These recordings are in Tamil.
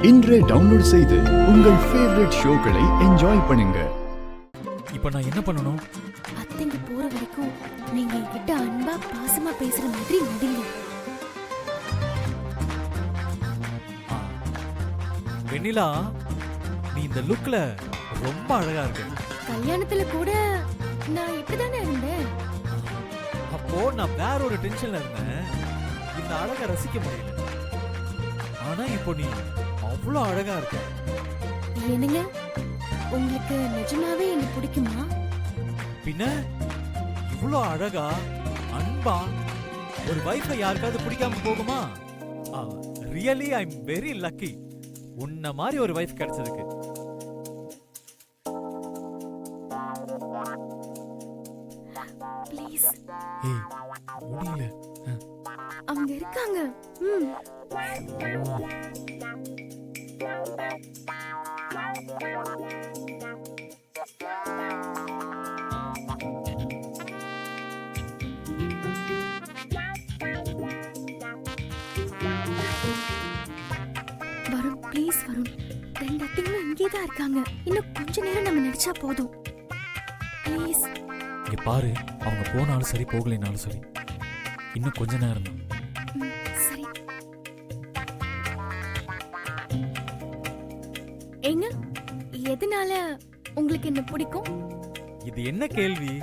இன்றே டவுன்லோட் செய்து உங்கள் ஃபேவரட் ஷோக்களை என்ஜாய் பண்ணுங்க. இப்போ நான் என்ன பண்ணணும்? அத்தைங்க போற வரைக்கும் நீங்க என்கிட்ட அன்பா பாசமா பேசுற மாதிரி நடிங்க. வெண்ணிலா, நீ இந்த லுக்ல ரொம்ப அழகா இருக்க. கல்யாணத்துல கூட நான் இப்படிதானே இருந்தேன். அப்போ நான் வேற ஒரு டென்ஷன்ல இருந்தேன். இந்த அழகை ரசிக்க முடியல. ஆனா இப்போ நீ அவ்வளோ அழகா இருக்க. என்னங்க, உங்களுக்கு நிஜமாவே என்ன பிடிக்குமா? பின்ன இவ்வளோ அழகா அன்பா ஒரு வைஃபை யாருக்காவது பிடிக்காம போகுமா? Really I am very lucky. உன்ன மாதிரி ஒரு வைஃப் கிடைச்சதுக்கு. ப்ளீஸ். ஏய், முடியல. அவங்க இருக்காங்க. வருண், ப்ளீஸ் வருண். ரெண்டு அத்தைங்களும் இங்கேதான் இருக்காங்க. இன்னும் கொஞ்ச நேரம் நம்ம நடிச்சா போதும். ப்ளீஸ். இங்க பாரு, அவங்க போனாலும் சரி போகலைனாலும் சரி, இன்னும் கொஞ்ச நேரம் தான். சரி. ஏங்க, எதனால உங்களுக்கு என்ன பிடிக்கும்? இது என்ன கேள்வி?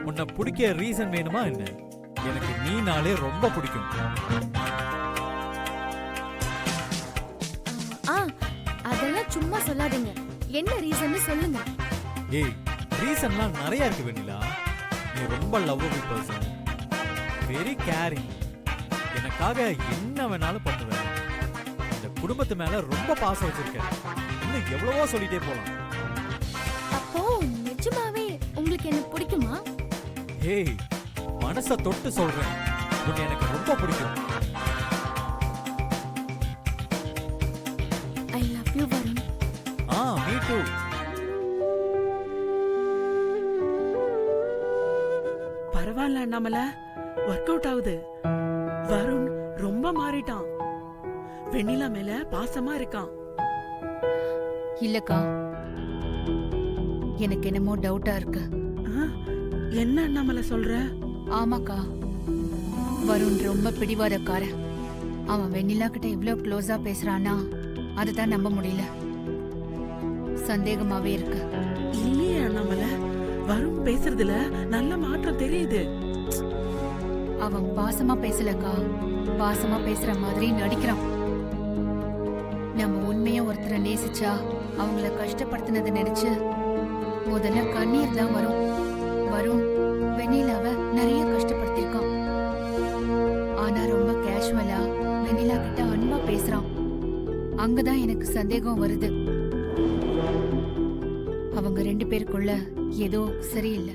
உன்னை பிடிக்க ரீசன் வேணுமா என்ன? எனக்கு நீனாலே ரொம்ப பிடிக்கும். அதெல்லாம் சும்மா சொல்லாதீங்க. என்ன ரீசன் சொல்லுங்க. ஏய், ரீசன்லாம் நிறைய இருக்கு வெண்ணிலா. நீ ரொம்ப லவ்வபிள் பர்சன், வெரி கேரிங், எனக்காக என்ன வேணாலும் பண்ணுவேன், இந்த குடும்பத்து மேல ரொம்ப பாசம் வச்சிருக்கேன். இன்னும் எவ்வளவோ சொல்லிட்டே போலாம். அப்போ நிஜமாவே உங்களுக்கு என்ன பிடிக்குமா? ஏய், மனச தொட்டு சொல்றேன், உன்னை எனக்கு ரொம்ப பிடிக்கும். I love you Varun. Me too. பரவாயில்ல, நம்மள ஒர்க் அவுட் ஆகுது. வருண் ரொம்ப மாறிட்டான். வெண்ணிலா மேல பாசமா இருக்கான். இல்லக்கா, எனக்கு என்னமோ டவுட்டா இருக்கு. என்ன நம்மள சொல்ற? ஆமாக்கா, வருண் ரொம்ப பிடிவாதக்காரன். அவன் வெண்ணிலா கிட்ட இவ்ளோ க்ளோஸா பேசுறானா அதுதான் நம்ப முடியல. சந்தேகமாவே இருக்கு. இல்லையே நம்மள, வருண் பேசுறதுல நல்ல மாற்றம் தெரியுது. அவன் பாசமா பேசலக்கா, பாசமா பேசுற மாதிரி நடிக்கிறான். நம்ம உண்மையா ஒருத்தரை நேசிச்சா அவங்கள கஷ்டப்படுத்தினதை நினைச்சு முதல்ல கண்ணீர் தான் வரும். வருண் வெண்ணிலாவை நிறைய கஷ்டப்படுத்திருக்கான். ஆனா ரொம்ப கேஷுவலா வெண்ணிலா கிட்ட அன்பா பேசுறான். அங்கதான் எனக்கு சந்தேகம் வருது. அவங்க ரெண்டு பேருக்குள்ள ஏதோ சரியில்லை.